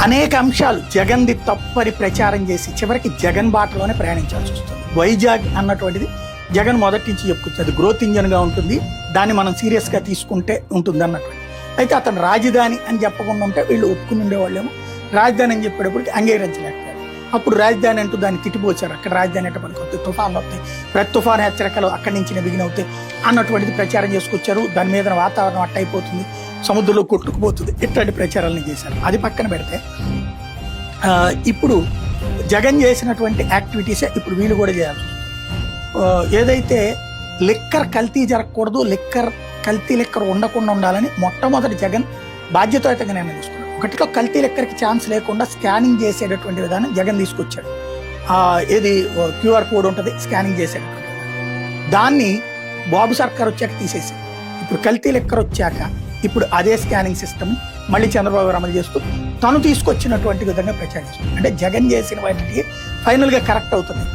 అనేక అంశాలు జగన్ది తప్పని ప్రచారం చేసి చివరికి జగన్ బాటలోనే ప్రయాణించాల్సి వస్తుంది. వైజాగ్ అన్నటువంటిది జగన్ మొదటి నుంచి చెప్పుకొచ్చేది గ్రోత్ ఇంజన్ గా ఉంటుంది, దాన్ని మనం సీరియస్ గా తీసుకుంటే ఉంటుంది అన్నటువంటి. అయితే అతను రాజధాని అని చెప్పకుండా ఉంటే వీళ్ళు ఒప్పుకుని ఉండేవాళ్ళేమో, రాజధాని అని చెప్పేటప్పటికి అంగీకరించలేకపోయారు. అప్పుడు రాజధాని అంటూ దాన్ని తిట్టిపోచారు. అక్కడ రాజధాని అంటే మనకు వస్తాయి, తుఫాన్లు వస్తాయి, ప్రతి తుఫాను హెచ్చరికలు అక్కడి నుంచి బిగినవుతాయి అన్నటువంటిది ప్రచారం చేసుకొచ్చారు. దాని మీద వాతావరణం అట్ట అయిపోతుంది, సముద్రంలో కొట్టుకుపోతుంది, ఇట్లాంటి ప్రచారాలను చేశారు. అది పక్కన పెడితే ఇప్పుడు జగన్ చేసినటువంటి యాక్టివిటీసే ఇప్పుడు వీళ్ళు కూడా చేయాల్సి వస్తుంది. ఏదైతే లిక్కర్ కల్తీ జరగకూడదు, కల్తీ లిక్కర్ ఉండకుండా ఉండాలని మొట్టమొదటి జగన్ బాధ్యతాయుతంగా నిర్ణయం తీసుకున్నాడు. ఒకటిలో కల్తీ లిక్కర్కి ఛాన్స్ లేకుండా స్కానింగ్ చేసేటటువంటి విధానం జగన్ తీసుకొచ్చాడు. ఏది క్యూఆర్ కోడ్ ఉంటుంది, స్కానింగ్ చేసేటటువంటి దాన్ని బాబు సర్కార్ వచ్చాక తీసేసి ఇప్పుడు కల్తీ లిక్కర్ వచ్చాక ఇప్పుడు అదే స్కానింగ్ సిస్టమ్ మళ్ళీ చంద్రబాబు అమలు చేస్తూ తను తీసుకొచ్చినటువంటి విధంగా ప్రచారం చేస్తుంది. అంటే జగన్ చేసిన వాటికి ఫైనల్గా కరెక్ట్ అవుతుంది.